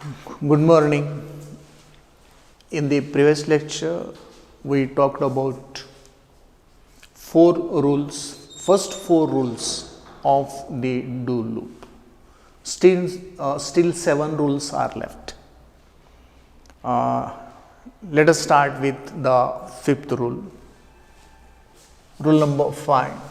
Good morning. In the previous lecture, we talked about four rules, first four rules of the do loop. Still 7 rules are left. Let us start with the fifth rule. Rule number 5.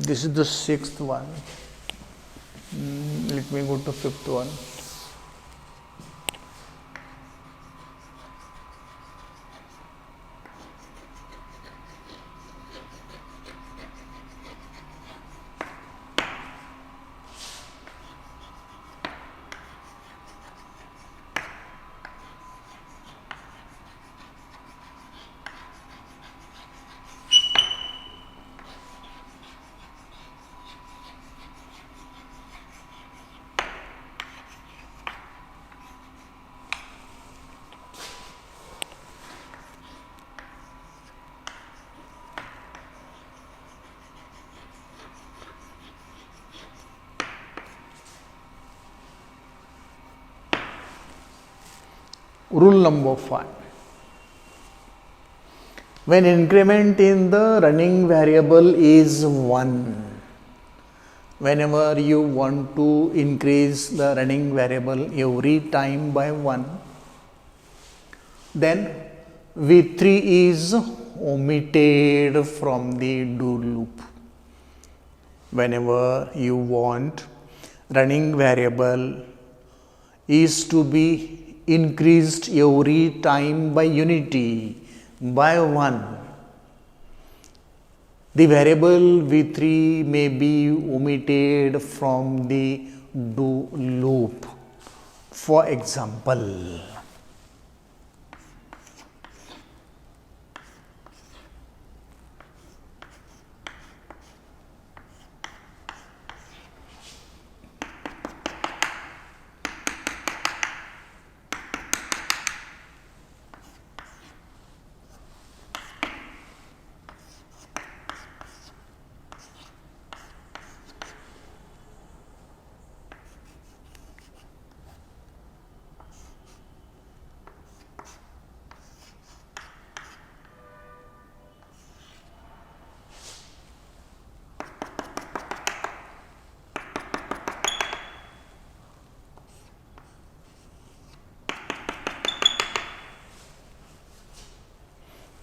This is the sixth one. Let me go to fifth one. Rule number 5. When increment in the running variable is 1, whenever you want to increase the running variable every time by 1, then V3 is omitted from the do loop. Whenever you want running variable is to be increased every time by unity by 1, the variable V3 may be omitted from the do loop. For example,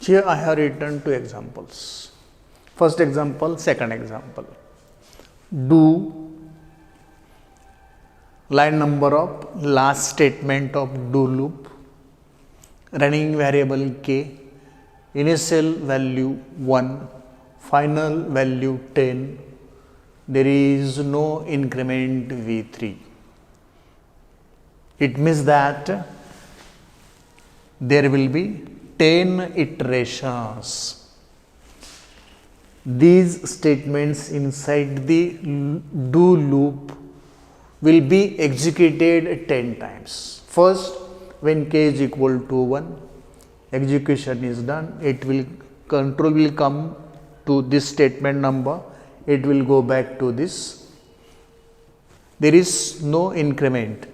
here I have written 2 examples. First example, second example. Do line number of last statement of do loop, running variable k, initial value 1, final value 10, there is no increment V3. It means that there will be 10 iterations. These statements inside the do loop will be executed 10 times. First, when k is equal to 1, execution is done. Control will come to this statement number. It will go back to this. There is no increment.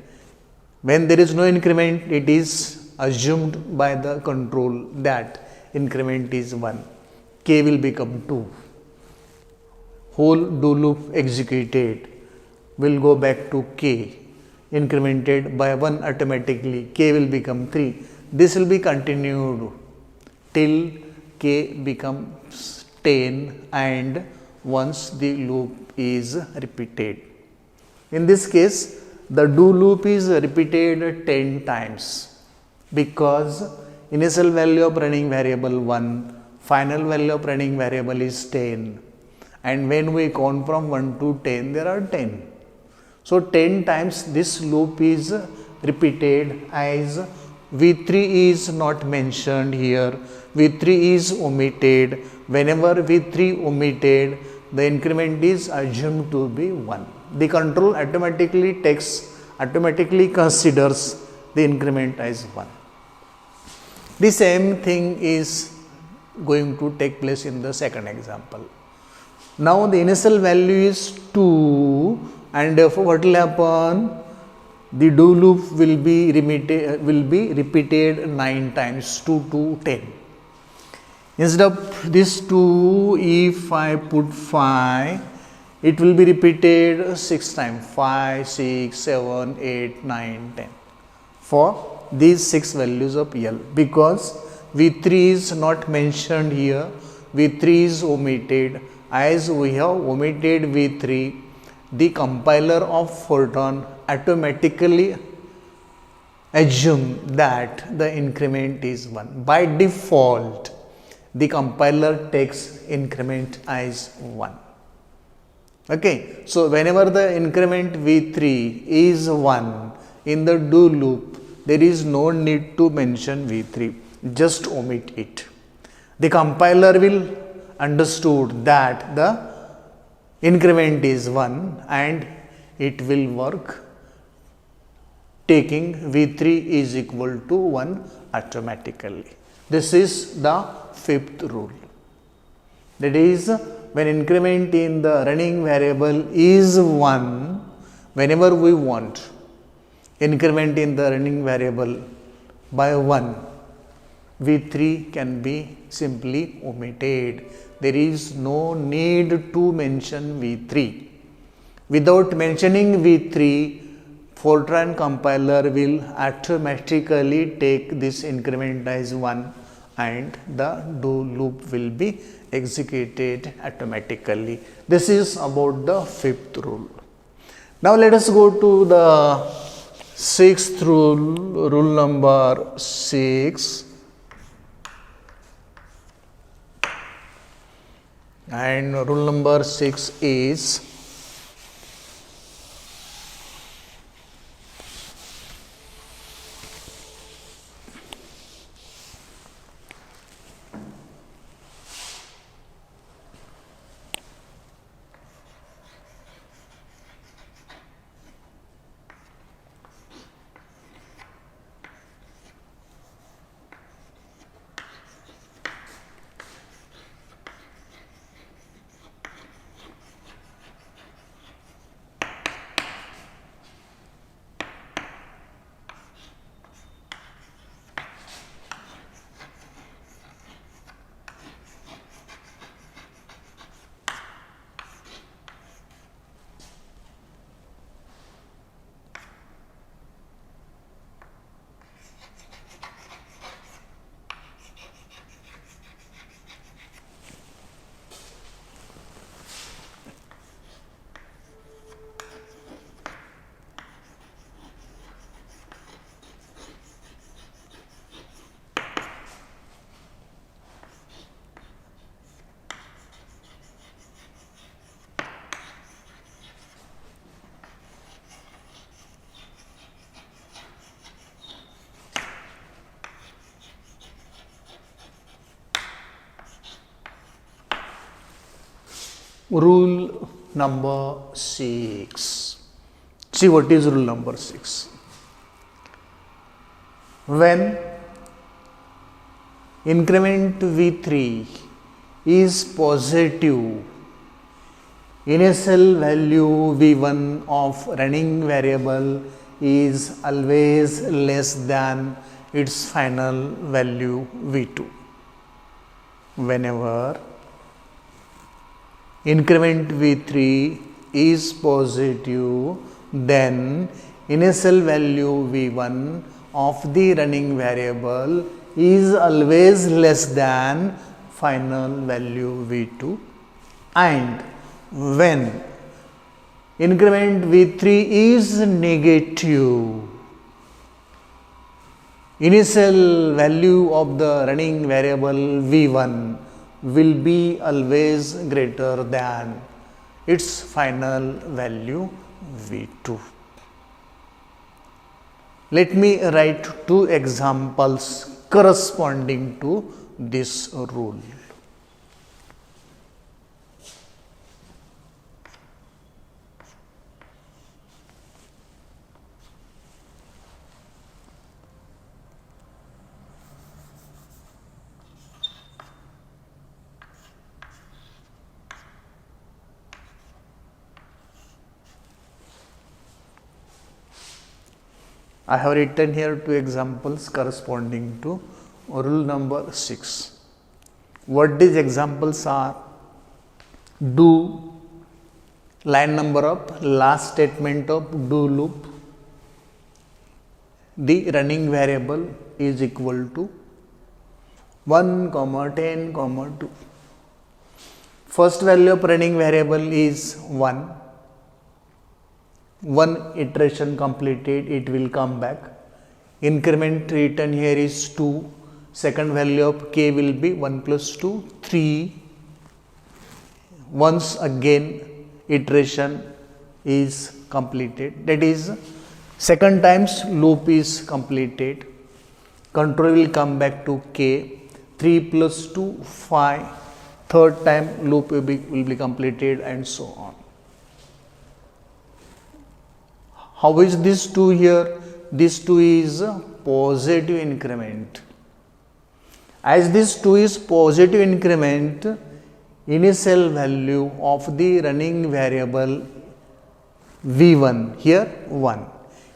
When there is no increment, it is assumed by the control that increment is 1. K will become 2. Whole do loop executed will go back to k, incremented by 1 automatically. K will become 3. This will be continued till k becomes 10 and once the loop is repeated. In this case, the do loop is repeated 10 times. Because initial value of running variable 1, final value of running variable is 10, and when we count from 1 to 10, there are 10. So 10 times this loop is repeated, as V3 is not mentioned here, V3 is omitted. Whenever V3 omitted, the increment is assumed to be 1. The control automatically considers the increment as 1. The same thing is going to take place in the second example. Now the initial value is 2, and therefore what will happen? The do loop will be repeated 9 times, 2 to 10. Instead of this 2, if I put 5, it will be repeated 6 times, 5, 6, 7, 8, 9, 10. For these 6 values of L, because V3 is not mentioned here, V3 is omitted. As we have omitted V3, the compiler of Fortran automatically assume that the increment is 1. By default, the compiler takes increment as 1. Okay, so whenever the increment V3 is 1 in the do loop, there is no need to mention V3, just omit it. The compiler will understood that the increment is 1 and it will work taking V3 is equal to 1 automatically. This is the fifth rule. That is, when increment in the running variable is 1, whenever we want increment in the running variable by 1, V3 can be simply omitted. There is no need to mention V3. Without mentioning V3, Fortran compiler will automatically take this increment as 1 and the do loop will be executed automatically. This is about the fifth rule. Now let us go to the sixth rule, rule number 6. And rule number 6 is rule number 6. See what is rule number 6. When increment V3 is positive, initial value V1 of running variable is always less than its final value V2. Whenever increment V3 is positive, then initial value V1 of the running variable is always less than final value V2, and when increment V3 is negative, initial value of the running variable V1 will be always greater than its final value V2. Let me write two examples corresponding to this rule. I have written here two examples corresponding to rule number 6. What these examples are? Do, line number of last statement of do loop, the running variable is equal to 1, 10, 2. First value of running variable is 1. One iteration completed, it will come back. Increment written here is 2. Second value of k will be 1 plus 2, 3. Once again iteration is completed, that is second times loop is completed. Control will come back to k. 3 plus 2, 5. Third time loop will be completed, and so on. How is this 2 here? This 2 is a positive increment. As this 2 is positive increment, initial value of the running variable V1, here 1,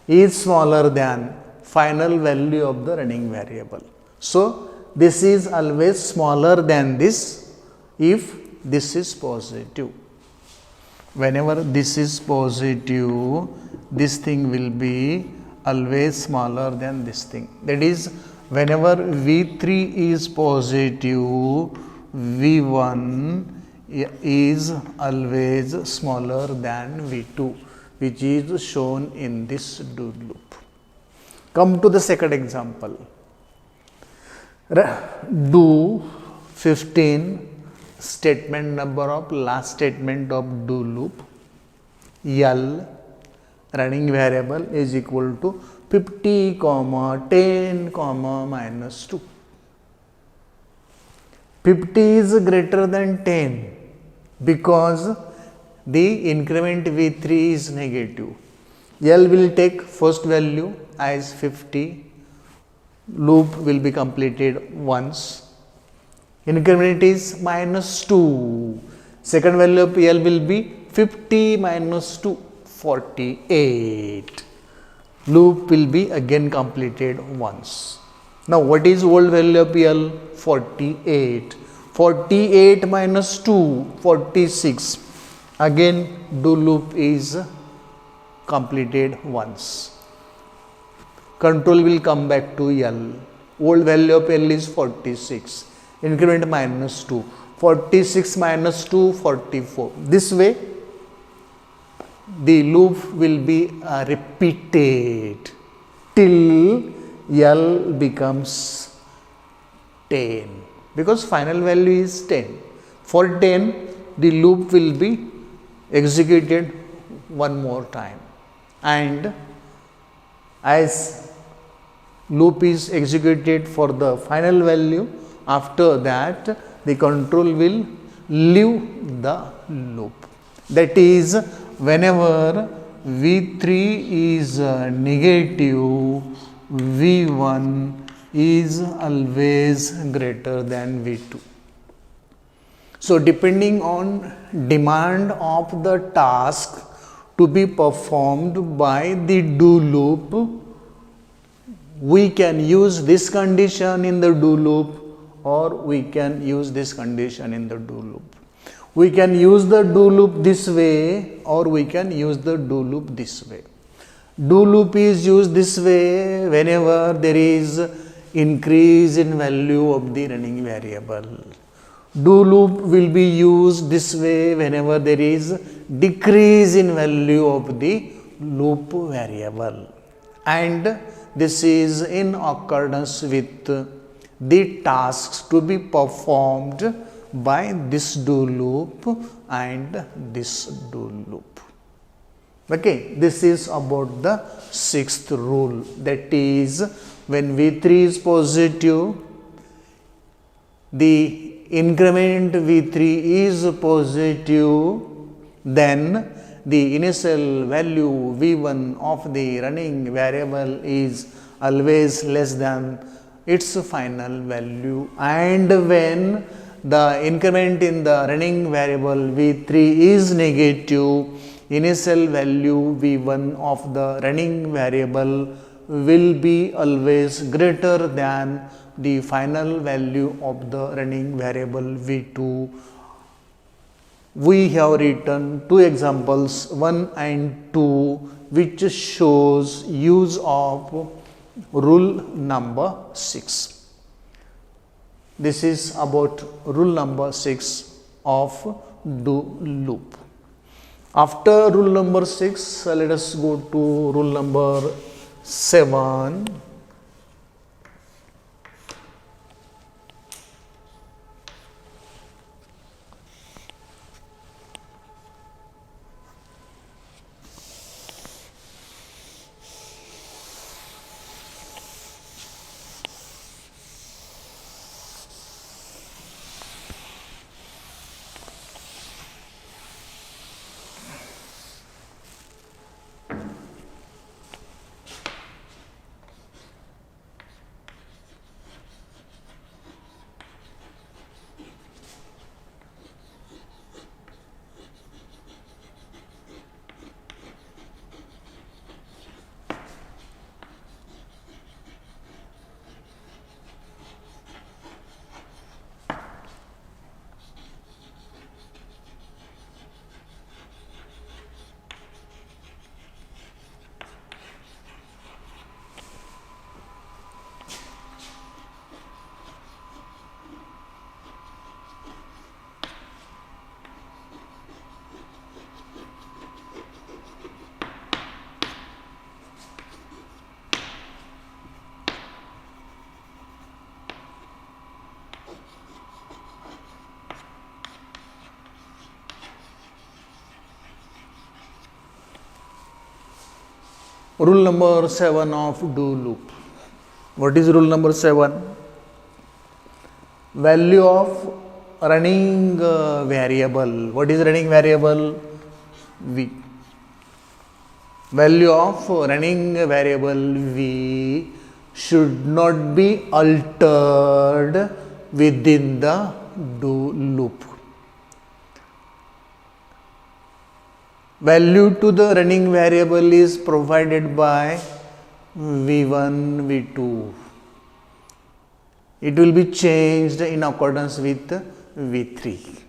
is smaller than final value of the running variable. So, this is always smaller than this if this is positive. Whenever this is positive, this thing will be always smaller than this thing. That is, whenever V3 is positive, V1 is always smaller than V2, which is shown in this do loop. Come to the second example. Do 15, statement number of last statement of do loop, L, running variable is equal to 50, 10, minus 2. 50 is greater than 10 because the increment V3 is negative. L will take first value as 50, loop will be completed once. Increment is minus 2. Second value of L will be 50 minus 2, 48. Loop will be again completed once. Now, what is old value of L? 48. 48 minus 2, 46. Again, do loop is completed once. Control will come back to L. Old value of L is 46. Increment minus 2. 46 minus 2, 44. This way, the loop will be repeated till L becomes 10, because final value is 10. For 10, the loop will be executed one more time, and as loop is executed for the final value, after that the control will leave the loop. That is, whenever V3 is negative, V1 is always greater than V2. So, depending on demand of the task to be performed by the do loop, we can use this condition in the do loop, or we can use this condition in the do loop. We can use the do loop this way, or we can use the do loop this way. Do loop is used this way whenever there is increase in value of the running variable. Do loop will be used this way whenever there is decrease in value of the loop variable, and this is in accordance with the tasks to be performed by this do loop and this do loop. Okay, this is about the sixth rule, that is when V3 is positive, the increment V3 is positive, then the initial value V1 of the running variable is always less than its final value, and when the increment in the running variable V3 is negative, initial value V1 of the running variable will be always greater than the final value of the running variable V2. We have written two examples 1 and 2 which shows use of rule number 6. This is about rule number 6 of do loop. After rule number 6, let us go to rule number 7. Rule number 7 of do loop. What is rule number 7? Value of running variable. What is running variable? V. Value of running variable V should not be altered within the do loop. Value to the running variable is provided by V1, V2. It will be changed in accordance with V3.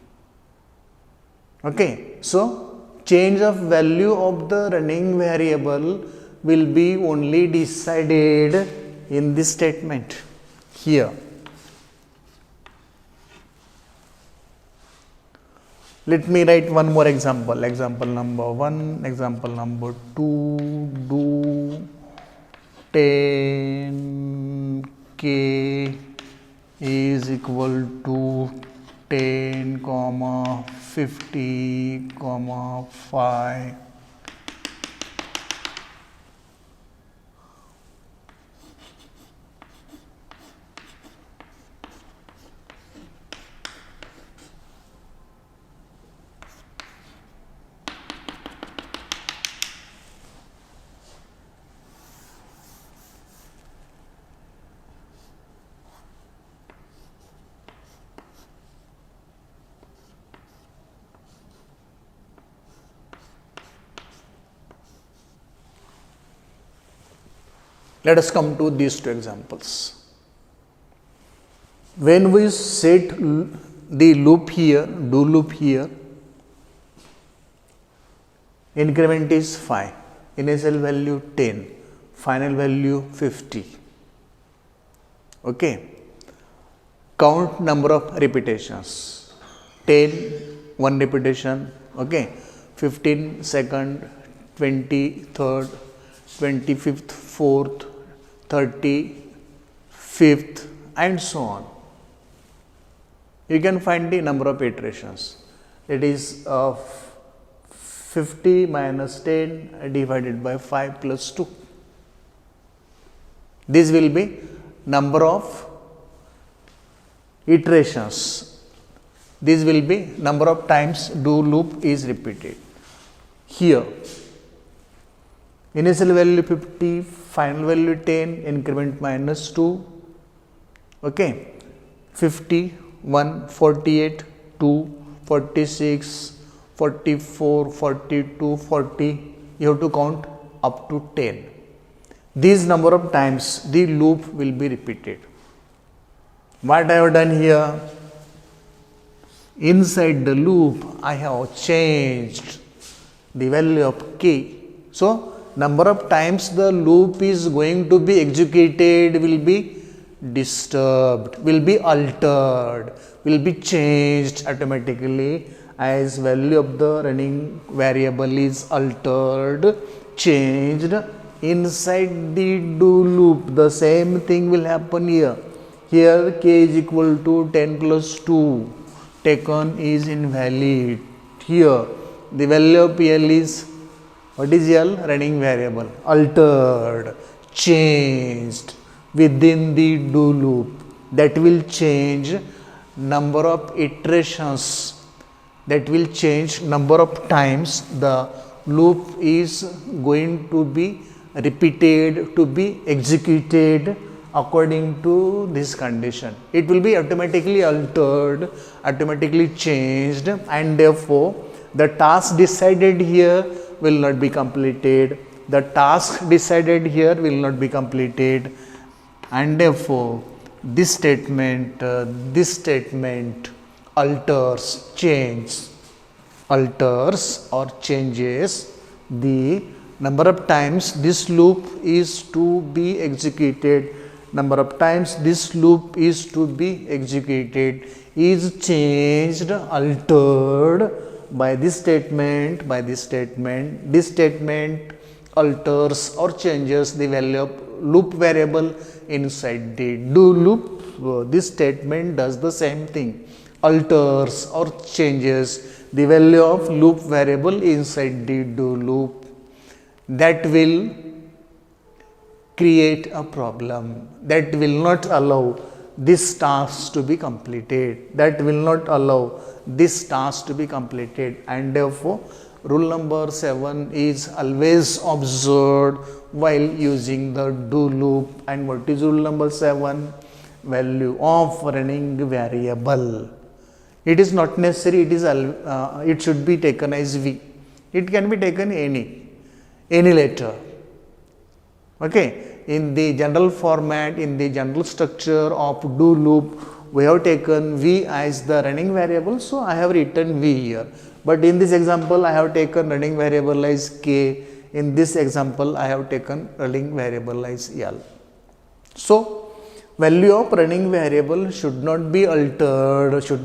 Okay, so change of value of the running variable will be only decided in this statement here. Let me write one more example. Example number 1, example number 2, do 10k is equal to 10, 50, 5. Let us come to these two examples. When we set the loop here, do loop here, increment is 5, initial value 10, final value 50. Okay. Count number of repetitions. 10, 1 repetition. Okay. 15, second, 20, third, 25th, 4th, 35th, and so on. You can find the number of iterations. It is 50 minus 10 divided by 5 plus 2. This will be number of iterations. This will be number of times do loop is repeated. Here, initial value 50, final value 10, increment minus 2, okay, 50, 1, 48, 2, 46, 44, 42, 40, you have to count up to 10. These number of times the loop will be repeated. What I have done here? Inside the loop, I have changed the value of k. So, number of times the loop is going to be executed will be disturbed, will be altered, will be changed automatically as value of the running variable is altered, changed. Inside the do loop, the same thing will happen here. Here k is equal to 10 plus 2 taken is invalid. Here the value of L is, what is L? Running variable, altered, changed within the do loop. That will change number of iterations, that will change number of times the loop is going to be repeated, to be executed according to this condition. It will be automatically altered, automatically changed, and therefore the task decided here will not be completed. The task decided here will not be completed, and therefore this statement alters, alters or changes the number of times this loop is to be executed. Number of times this loop is to be executed is changed, altered by this statement, This statement alters or changes the value of loop variable inside the do loop. This statement does the same thing, alters or changes the value of loop variable inside the do loop. That will create a problem, that will not allow this task to be completed, and therefore rule number 7 is always observed while using the do loop. And what is rule number 7? Value of running variable. It is not necessary, it should be taken as v. It can be taken any letter. Okay. In the general format, in the general structure of do loop, we have taken v as the running variable, so I have written v here. But in this example, I have taken running variable as k. In this example, I have taken running variable as L. So, value of running variable should not be altered, should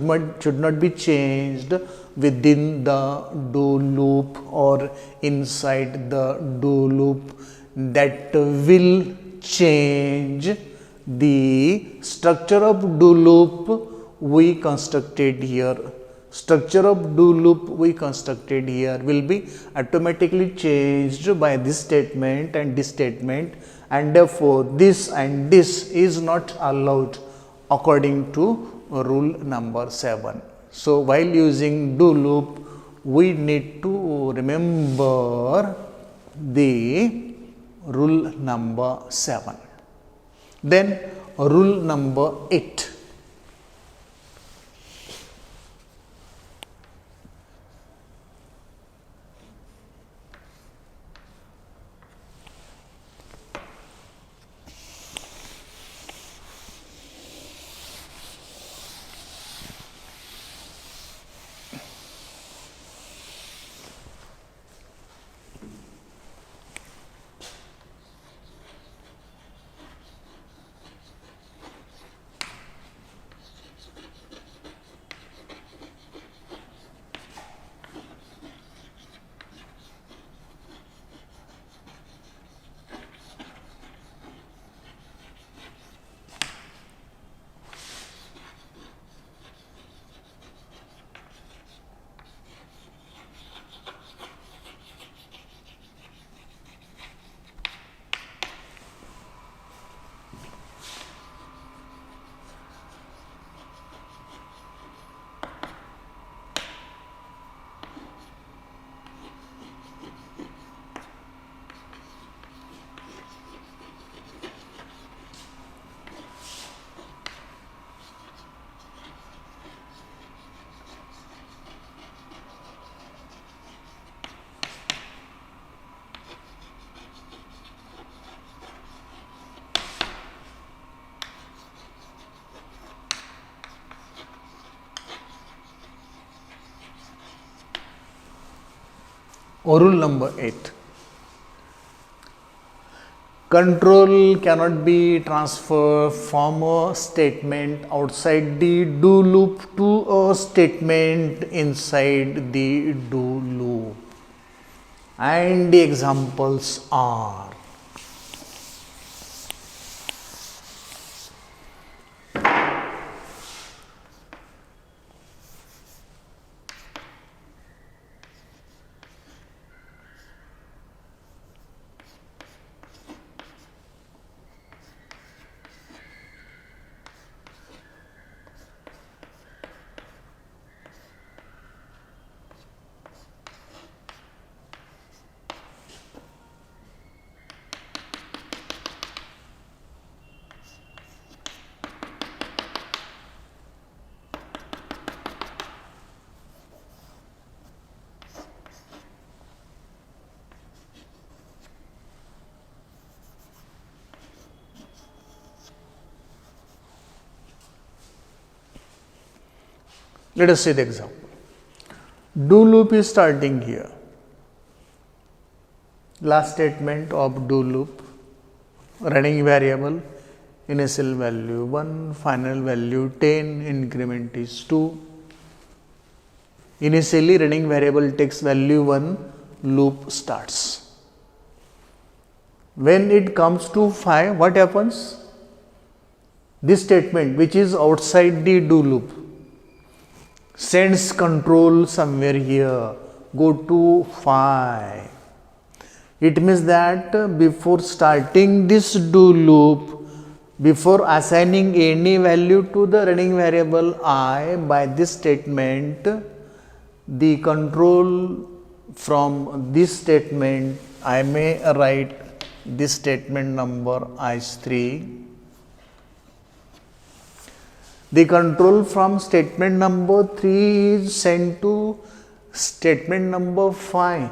not be changed within the do loop or inside the do loop. That will change the structure of do loop we constructed here. Structure of do loop we constructed here will be automatically changed by this statement and this statement, and therefore this and this is not allowed according to rule number 7. So, while using do loop, we need to remember the rule number 7. Then rule number 8. Rule number 8. Control cannot be transferred from a statement outside the do loop to a statement inside the do loop. And the examples are: let us see the example. Do loop is starting here. Last statement of do loop, running variable, initial value 1, final value 10, increment is 2. Initially running variable takes value 1, loop starts. When it comes to 5, what happens? This statement, which is outside the do loop, sends control somewhere here, go to 5. It means that before starting this do loop, before assigning any value to the running variable I by this statement, the control from this statement, I may write this statement number as 3. The control from statement number 3 is sent to statement number 5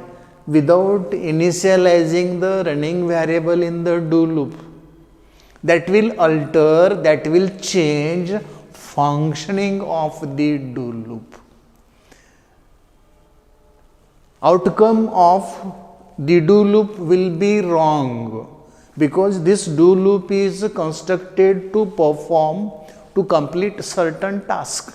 without initializing the running variable in the do loop. That will alter, that will change functioning of the do loop. Outcome of the do loop will be wrong because this do loop is constructed to complete certain task.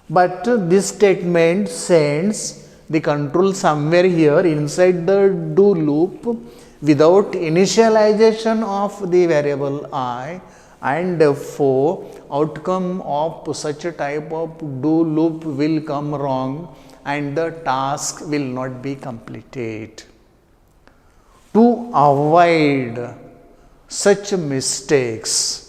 But this statement sends the control somewhere here inside the do loop without initialization of the variable I, and therefore outcome of such a type of do loop will come wrong and the task will not be completed. To avoid such mistakes,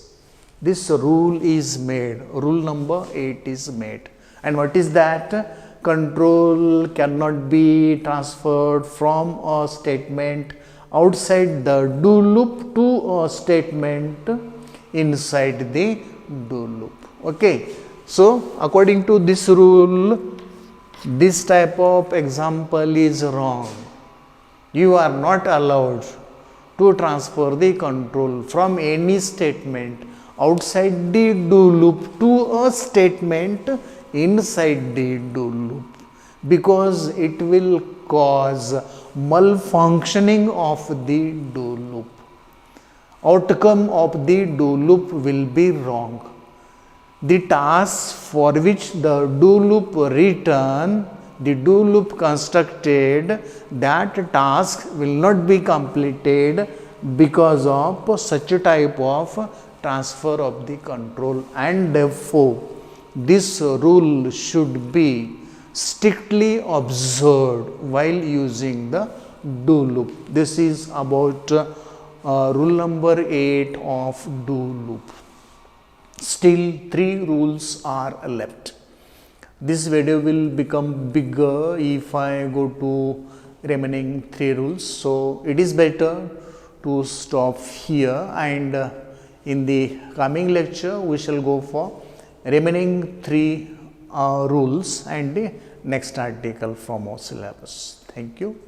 this rule is made, rule number 8 is made. And what is that? Control cannot be transferred from a statement outside the do loop to a statement inside the do loop. Okay. So, according to this rule, this type of example is wrong. You are not allowed to transfer the control from any statement outside the do loop to a statement inside the do loop, because it will cause malfunctioning of the do loop. Outcome of the do loop will be wrong. The task for which the do loop return, the do loop constructed, that task will not be completed because of such a type of transfer of the control, and therefore this rule should be strictly observed while using the do loop. This is about rule number 8 of do loop. Still 3 rules are left. This video will become bigger if I go to remaining 3 rules. So it is better to stop here, and in the coming lecture we shall go for remaining 3 rules and the next article from our syllabus. Thank you.